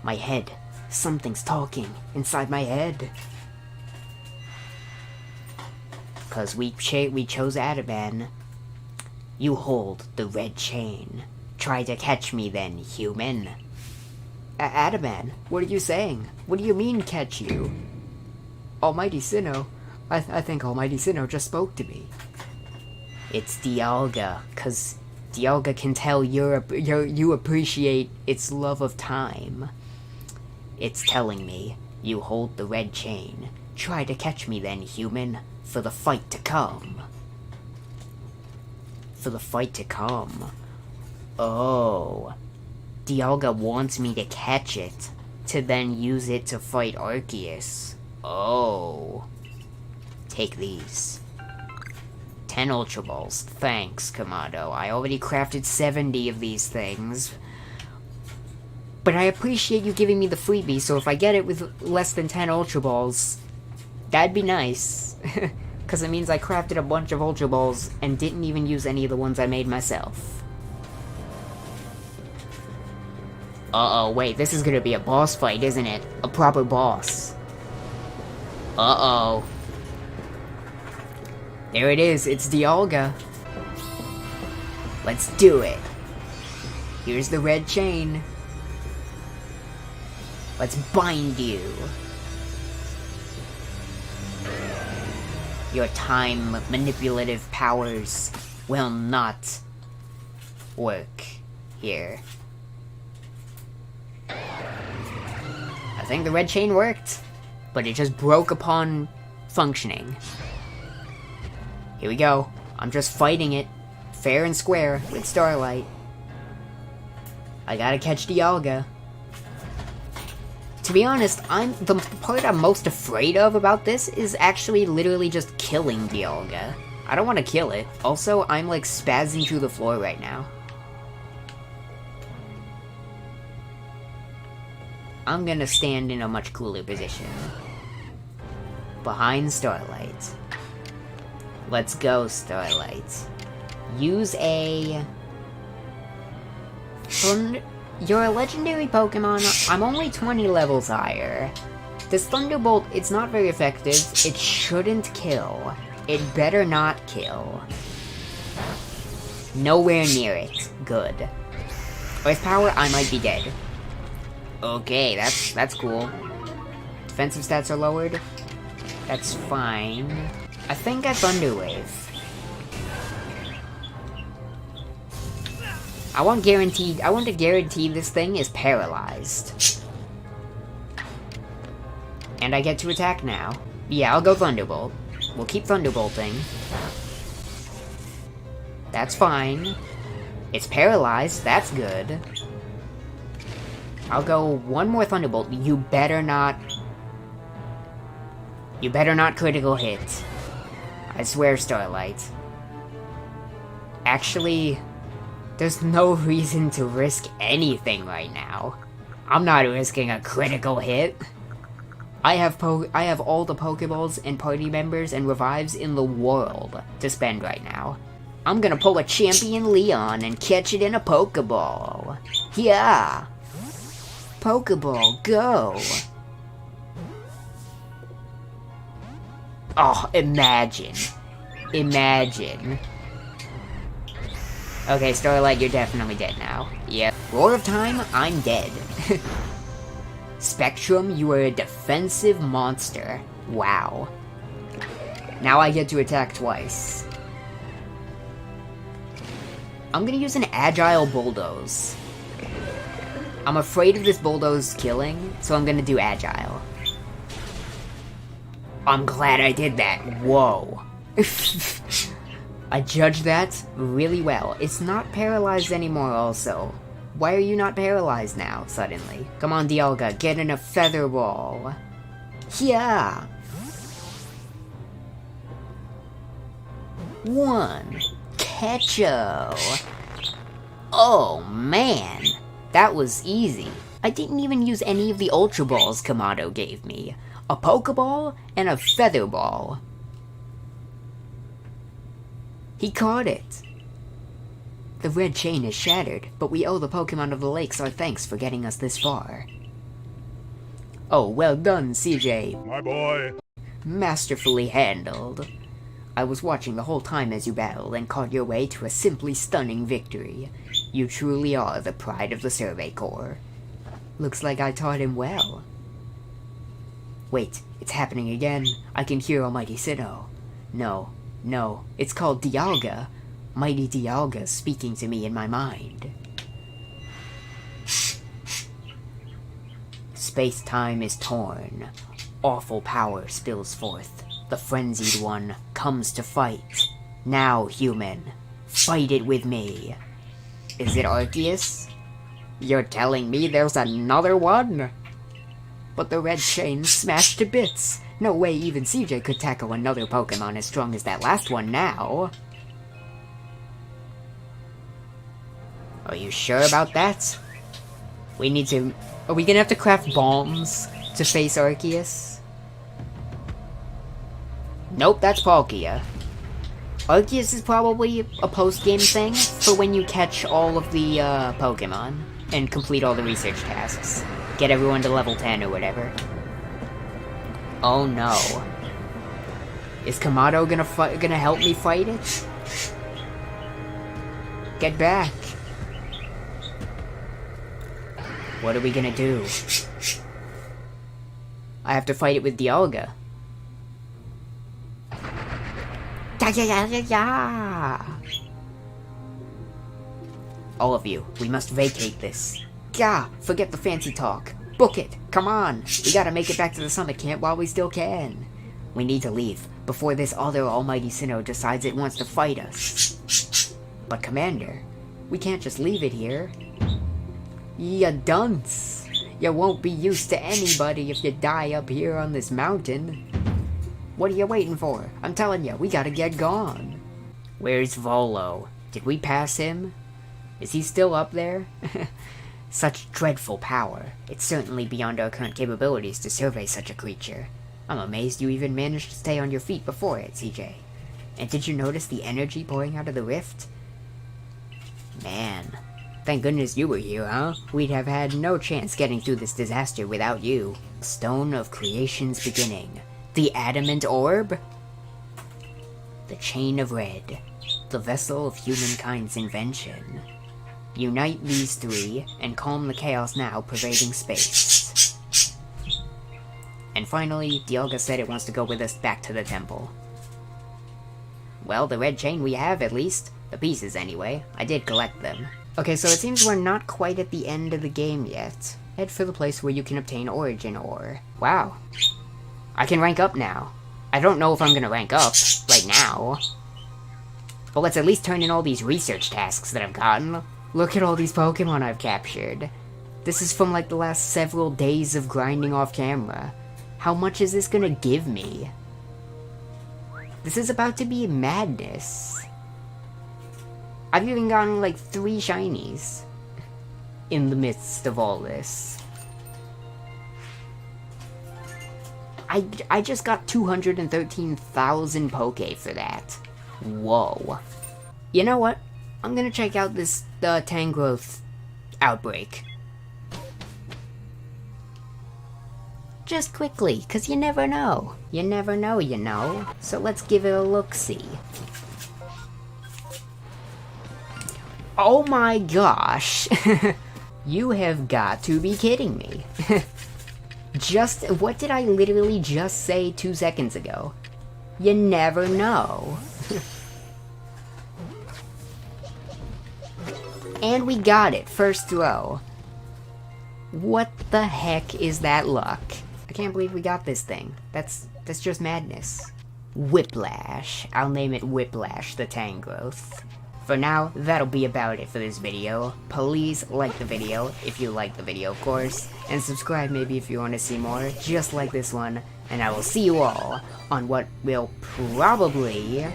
My head. Something's talking inside my head. Cause we chose Adaman. You hold the red chain. Try to catch me then, human. Adaman, what are you saying? What do you mean, catch you? Almighty Sinnoh. I think Almighty Sinnoh just spoke to me. It's Dialga, cause Dialga can tell you appreciate its love of time. It's telling me, you hold the red chain. Try to catch me then, human, for the fight to come. For the fight to come. Oh. Dialga wants me to catch it, to then use it to fight Arceus. Oh. Take these. 10 Ultra Balls. Thanks, Kamado. I already crafted 70 of these things. But I appreciate you giving me the freebie, so if I get it with less than 10 Ultra Balls, that'd be nice. Because it means I crafted a bunch of Ultra Balls and didn't even use any of the ones I made myself. Uh-oh, wait, this is gonna be a boss fight, isn't it? A proper boss. Uh-oh. There it is, it's Dialga. Let's do it. Here's the red chain. Let's bind you. Your time manipulative powers will not work here. I think the red chain worked, but it just broke upon functioning. Here we go. I'm just fighting it, fair and square, with Starlight. I gotta catch Dialga. To be honest, the part I'm most afraid of about this is actually literally just killing Dialga. I don't want to kill it. Also, I'm like spazzing through the floor right now. I'm gonna stand in a much cooler position. Behind Starlight. Let's go, Starlight. Use a... You're a legendary Pokemon. I'm only 20 levels higher. This Thunderbolt, it's not very effective. It shouldn't kill. It better not kill. Nowhere near it. Good. With power, I might be dead. Okay, that's cool. Defensive stats are lowered. That's fine. I think I Thunder Wave. I want to guarantee this thing is paralyzed. And I get to attack now. Yeah, I'll go Thunderbolt. We'll keep Thunderbolting. That's fine. It's paralyzed, that's good. I'll go one more Thunderbolt. You better not critical hit. I swear, Starlight. Actually, there's no reason to risk anything right now. I'm not risking a critical hit. I have all the Pokeballs and party members and revives in the world to spend right now. I'm gonna pull a Champion Leon and catch it in a Pokeball. Yeah! Pokeball, go! Oh, imagine. Imagine. Okay, Starlight, you're definitely dead now. Yep. Roar of Time, I'm dead. Spectrum, you are a defensive monster. Wow. Now I get to attack twice. I'm gonna use an Agile Bulldoze. I'm afraid of this Bulldoze killing, so I'm gonna do Agile. I'm glad I did that. Whoa. I judged that really well. It's not paralyzed anymore also. Why are you not paralyzed now, suddenly? Come on, Dialga, get in a Feather Ball. Yeah! One. Ketcho. Oh, man. That was easy. I didn't even use any of the Ultra Balls Kamado gave me. A Pokeball and a Feather Ball. He caught it. The red chain is shattered, but we owe the Pokemon of the Lakes our thanks for getting us this far. Oh, well done, CJ. My boy. Masterfully handled. I was watching the whole time as you battled and caught your way to a simply stunning victory. You truly are the pride of the Survey Corps. Looks like I taught him well. Wait, it's happening again. I can hear Almighty Sinnoh. No, it's called Dialga. Mighty Dialga speaking to me in my mind. Space-time is torn. Awful power spills forth. The frenzied one comes to fight. Now, human, fight it with me. Is it Arceus? You're telling me there's another one? But the red chain's smashed to bits. No way even CJ could tackle another Pokemon as strong as that last one now. Are you sure about that? We need to... Are we gonna have to craft bombs to face Arceus? Nope, that's Palkia. Arceus is probably a post-game thing for when you catch all of the Pokemon and complete all the research tasks. Get everyone to level 10 or whatever. Oh no. Is Kamado gonna help me fight it? Get back. What are we gonna do? I have to fight it with Dialga. Yeah. All of you, we must vacate this. Gah, forget the fancy talk. Book it, come on. We gotta make it back to the summit camp while we still can. We need to leave, before this other almighty Sinnoh decides it wants to fight us. But Commander, we can't just leave it here. Ya dunce. You won't be used to anybody if you die up here on this mountain. What are you waiting for? I'm telling you, we gotta get gone. Where's Volo? Did we pass him? Is he still up there? Such dreadful power. It's certainly beyond our current capabilities to survey such a creature. I'm amazed you even managed to stay on your feet before it, CJ. And did you notice the energy pouring out of the rift? Man, thank goodness you were here, huh? We'd have had no chance getting through this disaster without you. Stone of Creation's beginning. The Adamant Orb? The Chain of Red. The vessel of humankind's invention. Unite these three, and calm the chaos now pervading space. And finally, Dialga said it wants to go with us back to the temple. Well, the red chain we have, at least. The pieces, anyway. I did collect them. Okay, so it seems we're not quite at the end of the game yet. Head for the place where you can obtain Origin Ore. Wow. I can rank up now. I don't know if I'm gonna rank up right now. But let's at least turn in all these research tasks that I've gotten. Look at all these Pokemon I've captured. This is from like the last several days of grinding off camera. How much is this gonna give me? This is about to be madness. I've even gotten like 3 shinies in the midst of all this. I just got 213,000 Poke for that. Whoa. You know what? I'm gonna check out this Tangrowth outbreak. Just quickly, cause you never know. You never know, you know. So let's give it a look-see. Oh my gosh! You have got to be kidding me. What did I literally just say 2 seconds ago? You never know. And we got it, first throw. What the heck is that luck? I can't believe we got this thing. That's just madness. Whiplash. I'll name it Whiplash the Tangrowth. For now, that'll be about it for this video. Please like the video, if you like the video of course, and subscribe maybe if you want to see more, just like this one, and I will see you all on what will probably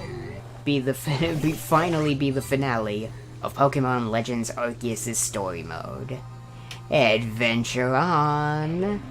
be the finally be the finale of Pokémon Legends Arceus' story mode. Adventure on!